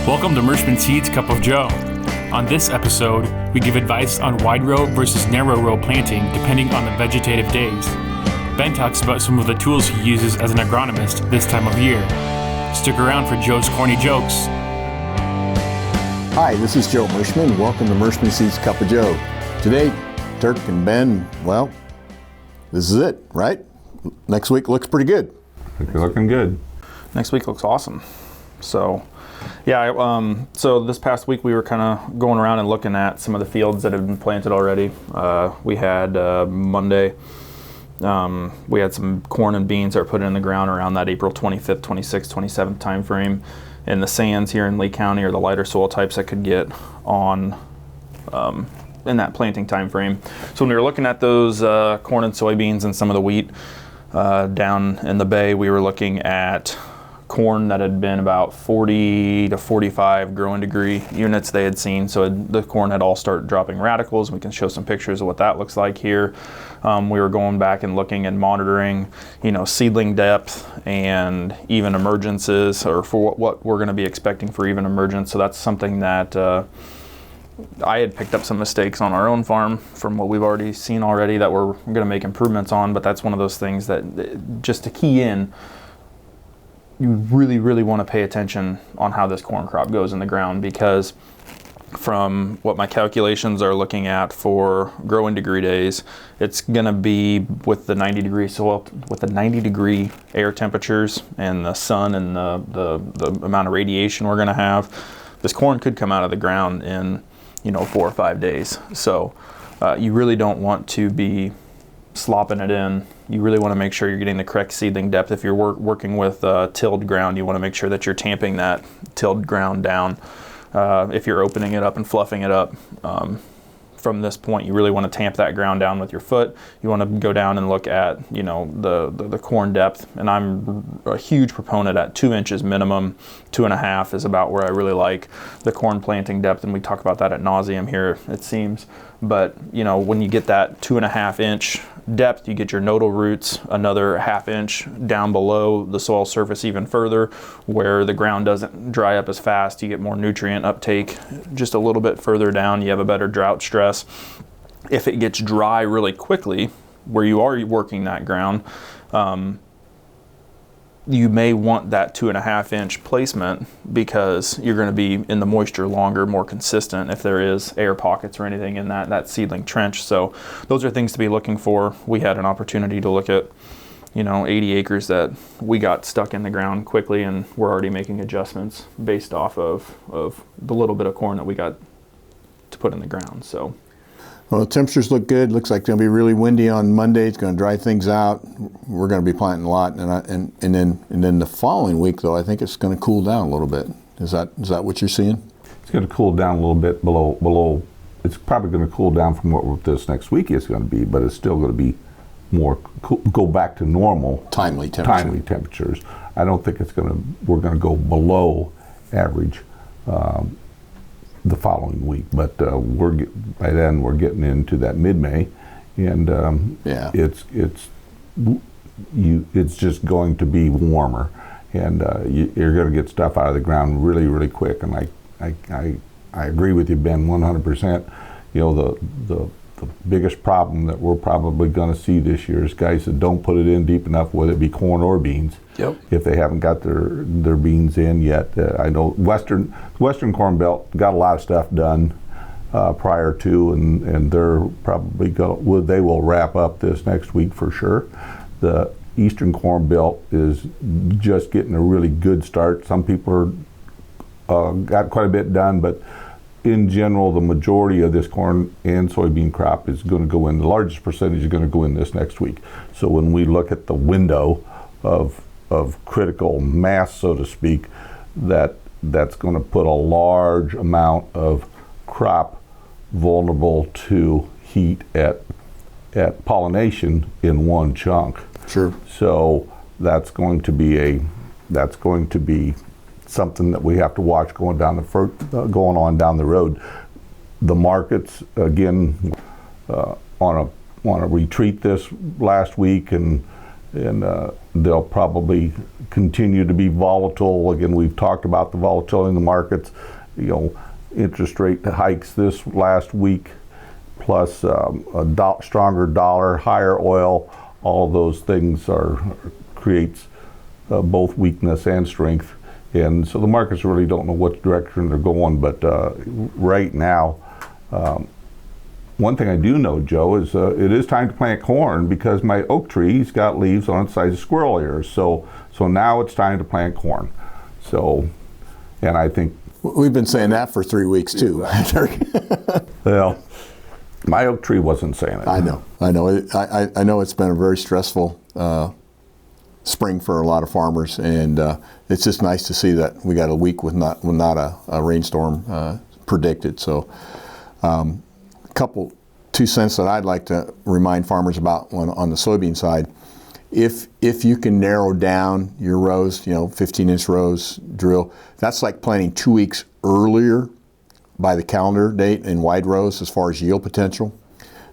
Welcome to Mershman Seeds Cup of Joe. On this episode, we give advice on wide row versus narrow row planting depending on the vegetative days. Ben talks about some of the tools he uses as an agronomist this time of year. Stick around for Joe's corny jokes. Hi, this is Joe Mershman. Welcome to Mershman Seeds Cup of Joe. Today, Turk and Ben, well, this is it, right? Next week looks pretty good. Looking good. Next week looks awesome. So, yeah, so this past week we were kind of going around and looking at some of the fields that have been planted already. We had Monday, we had some corn and beans that were put in the ground around that April 25th, 26th, 27th time frame. And the sands here in Lee County are the lighter soil types that could get on in that planting time frame. So when we were looking at those corn and soybeans and some of the wheat down in the bay, we were looking at corn that had been about 40 to 45 growing degree units they had seen. So the corn had all started dropping radicals. We can show some pictures of what that looks like here. We were going back and looking and monitoring, seedling depth and even emergences, or for what we're going to be expecting for even emergence. So that's something that I had picked up some mistakes on our own farm from what we've already seen already that we're going to make improvements on. But that's one of those things that just to key in, you really, really want to pay attention on how this corn crop goes in the ground, because from what my calculations are looking at for growing degree days, it's going to be with the 90 degree soil, with the 90 degree air temperatures and the sun and the amount of radiation we're going to have, this corn could come out of the ground in 4 or 5 days. So you really don't want to be slopping it in. You really want to make sure you're getting the correct seedling depth. If you're working with tilled ground, you want to make sure that you're tamping that tilled ground down. If you're opening it up and fluffing it up, from this point, you really want to tamp that ground down with your foot. You want to go down and look at, the corn depth. And I'm a huge proponent at 2 inches minimum. 2.5 is about where I really like the corn planting depth. And we talk about that ad nauseum here, it seems. But, when you get that 2.5 inch depth, you get your nodal roots another 1/2 inch down below the soil surface even further, where the ground doesn't dry up as fast. You get more nutrient uptake just a little bit further down. You have a better drought stress. If it gets dry really quickly, where you are working that ground, you may want that 2.5 inch placement, because you're going to be in the moisture longer, more consistent if there is air pockets or anything in that seedling trench. So those are things to be looking for. We had an opportunity to look at 80 acres that we got stuck in the ground quickly, and we're already making adjustments based off of the little bit of corn that we got to put in the ground. So. Well, the temperatures look good. Looks like it's going to be really windy on Monday. It's going to dry things out. We're going to be planting a lot, and then the following week, though, I think it's going to cool down a little bit. Is that what you're seeing? It's going to cool down a little bit below. It's probably going to cool down from what this next week is going to be, but it's still going to be more go back to normal timely temperatures. I don't think we're going to go below average the following week, but by then we're getting into that mid-May, and it's just going to be warmer, and you're going to get stuff out of the ground really, really quick. And I agree with you, Ben, 100%. The biggest problem that we're probably going to see this year is guys that don't put it in deep enough, whether it be corn or beans. Yep. If they haven't got their beans in yet. I know Western Corn Belt got a lot of stuff done prior to, and they're probably they will wrap up this next week for sure. The Eastern Corn Belt is just getting a really good start. Some people got quite a bit done, but in general, the majority of this corn and soybean crop is going to go in. The largest percentage is going to go in this next week. So when we look at the window of critical mass, so to speak, that's going to put a large amount of crop vulnerable to heat at pollination in one chunk. Sure. So that's going to be something that we have to watch going on down the road. The markets, again, on a retreat this last week, and and they'll probably continue to be volatile. Again, we've talked about the volatility in the markets. Interest rate hikes this last week, plus a stronger dollar, higher oil. All those things creates both weakness and strength. And so the markets really don't know what direction they're going. But right now, one thing I do know, Joe, is it is time to plant corn, because my oak tree's got leaves on its size of squirrel ears. So now it's time to plant corn. So, and I think We've been saying that for 3 weeks too. well, my oak tree wasn't saying it. I know. I know it's been a very stressful spring for a lot of farmers, and it's just nice to see that we got a week with not a rainstorm predicted. So, two cents that I'd like to remind farmers about on the soybean side. If you can narrow down your rows, 15-inch rows drill, that's like planting 2 weeks earlier by the calendar date in wide rows as far as yield potential.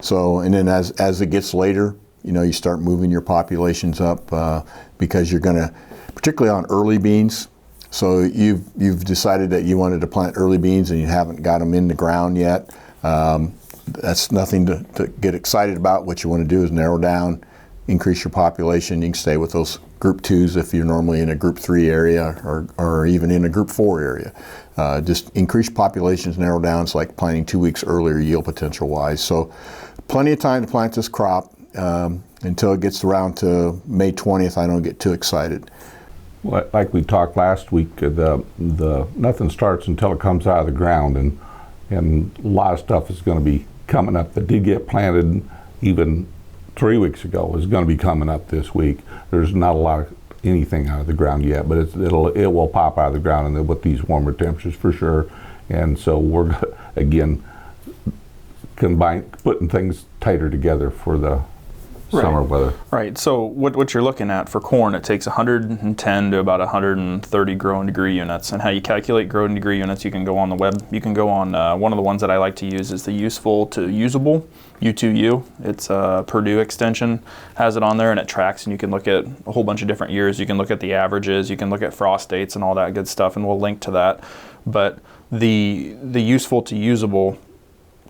So, and then as it gets later, you start moving your populations up because you're going to, particularly on early beans. So you've decided that you wanted to plant early beans and you haven't got them in the ground yet. That's nothing to get excited about. What you want to do is narrow down, increase your population. You can stay with those group 2s if you're normally in a group 3 area or even in a group 4 area. Just increase populations, narrow down. It's like planting 2 weeks earlier yield potential wise. So plenty of time to plant this crop until it gets around to May 20th. I don't get too excited. Well, like we talked last week, the nothing starts until it comes out of the ground, and a lot of stuff is going to be coming up that did get planted even 3 weeks ago is going to be coming up this week. There's not a lot of anything out of the ground yet, but it will pop out of the ground and with these warmer temperatures for sure. And so we're again putting things tighter together for the summer weather. Right. So what you're looking at for corn, it takes 110 to about 130 growing degree units. And how you calculate growing degree units, you can go on the web. You can go on one of the ones that I like to use is the useful to usable, U2U. It's a Purdue extension, has it on there, and it tracks, and you can look at a whole bunch of different years. You can look at the averages, you can look at frost dates and all that good stuff, and we'll link to that. But the useful to usable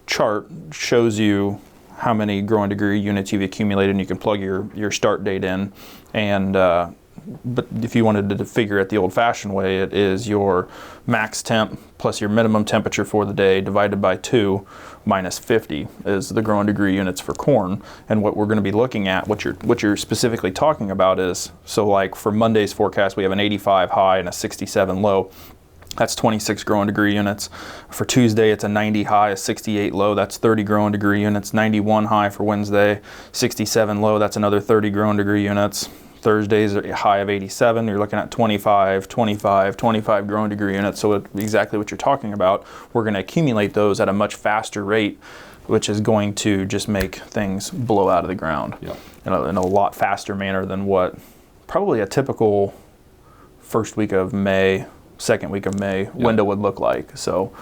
chart shows you how many growing degree units you've accumulated, and you can plug your start date in. And but if you wanted to figure it the old-fashioned way, it is your max temp plus your minimum temperature for the day divided by 2 minus 50 is the growing degree units for corn. And what we're going to be looking at, what you're specifically talking about is, so like for Monday's forecast, we have an 85 high and a 67 low. That's 26 growing degree units. For Tuesday, it's a 90 high, a 68 low. That's 30 growing degree units. 91 high for Wednesday, 67 low. That's another 30 growing degree units. Thursday's a high of 87. You're looking at 25 growing degree units. So exactly what you're talking about. We're going to accumulate those at a much faster rate, which is going to just make things blow out of the ground in a lot faster manner than what probably a typical first week of May, second week of May window would look like. So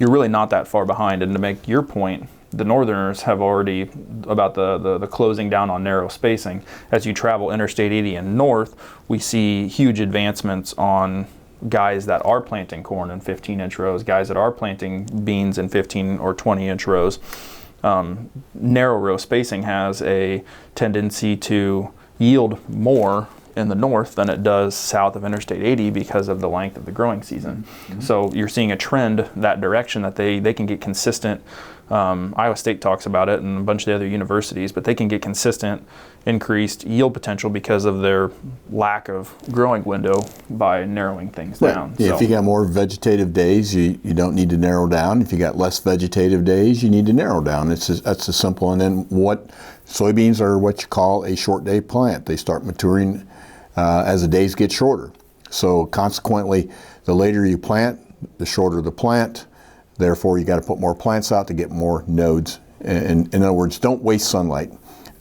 you're really not that far behind. And to make your point, the northerners have already, about the closing down on narrow spacing. As you travel Interstate 80 and north, we see huge advancements on guys that are planting corn in 15-inch rows, guys that are planting beans in 15 or 20-inch rows. Narrow row spacing has a tendency to yield more in the north than it does south of Interstate 80 because of the length of the growing season. Mm-hmm. So you're seeing a trend that direction, that they can get consistent. Iowa State talks about it and a bunch of the other universities, but they can get consistent increased yield potential because of their lack of growing window by narrowing things down. Yeah, so if you got more vegetative days, you don't need to narrow down. If you got less vegetative days, you need to narrow down. That's as simple. And then soybeans are what you call a short day plant. They start maturing as the days get shorter. So consequently, the later you plant, the shorter the plant. Therefore, you got to put more plants out to get more nodes. And in other words, don't waste sunlight.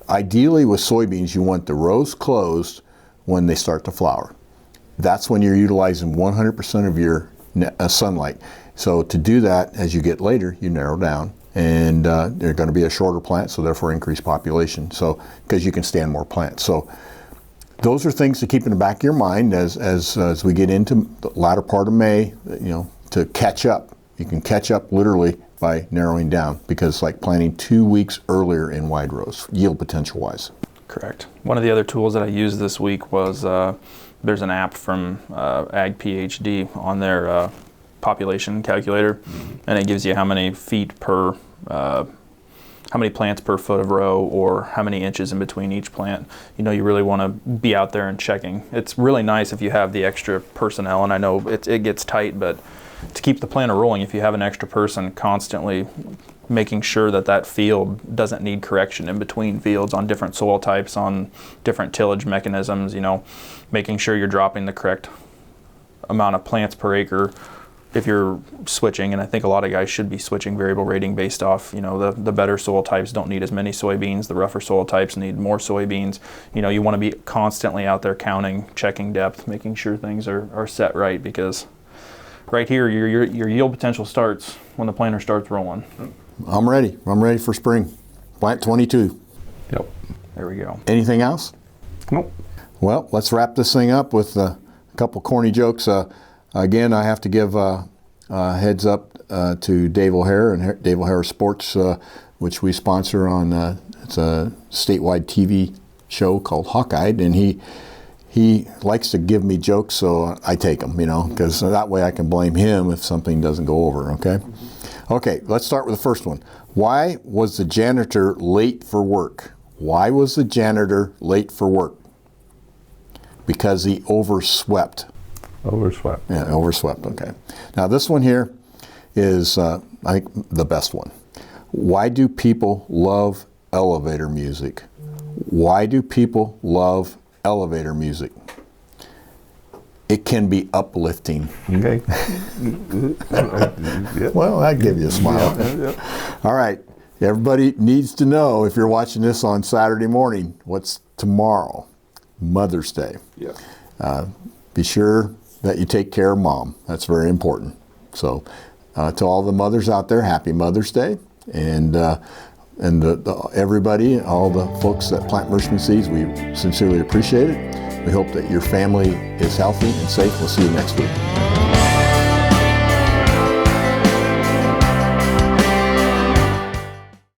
Ideally, with soybeans, you want the rows closed when they start to flower. That's when you're utilizing 100% of your sunlight. So to do that, as you get later, you narrow down, and they're going to be a shorter plant, so therefore increased population. So because you can stand more plants. So those are things to keep in the back of your mind as we get into the latter part of May, to catch up. You can catch up literally by narrowing down, because like planting 2 weeks earlier in wide rows, yield potential wise. Correct. One of the other tools that I used this week was there's an app from Ag PhD on their population calculator, and it gives you how many feet per, how many plants per foot of row, or how many inches in between each plant. You really want to be out there and checking. It's really nice if you have the extra personnel, and I know it gets tight, but to keep the planter rolling, if you have an extra person constantly making sure that field doesn't need correction in between fields on different soil types, on different tillage mechanisms, making sure you're dropping the correct amount of plants per acre if you're switching. And I think a lot of guys should be switching variable rating based off, the better soil types don't need as many soybeans, the rougher soil types need more soybeans. You want to be constantly out there counting, checking depth, making sure things are set right, because right here, your yield potential starts when the planter starts rolling. I'm ready. I'm ready for spring. Plant 22. Yep. There we go. Anything else? Nope. Well, let's wrap this thing up with a couple corny jokes. Again, I have to give a heads up to Dave O'Hare and Dave O'Hare Sports, which we sponsor on. It's a statewide TV show called Hawkeyed, and he likes to give me jokes, so I take them, because that way I can blame him if something doesn't go over, okay? Okay, let's start with the first one. Why was the janitor late for work? Why was the janitor late for work? Because he overswept. Overswept. Yeah, overswept, okay. Now this one here is, I think, the best one. Why do people love elevator music? Why do people love elevator music? It can be uplifting. Okay. Well, I'd give you a smile. Yeah. All right. Everybody needs to know, if you're watching this on Saturday morning, what's tomorrow? Mother's Day. Yeah. Be sure that you take care of Mom. That's very important. So to all the mothers out there, happy Mother's Day. And everybody, all the folks that plant Mershman seeds, we sincerely appreciate it. We hope that your family is healthy and safe. We'll see you next week.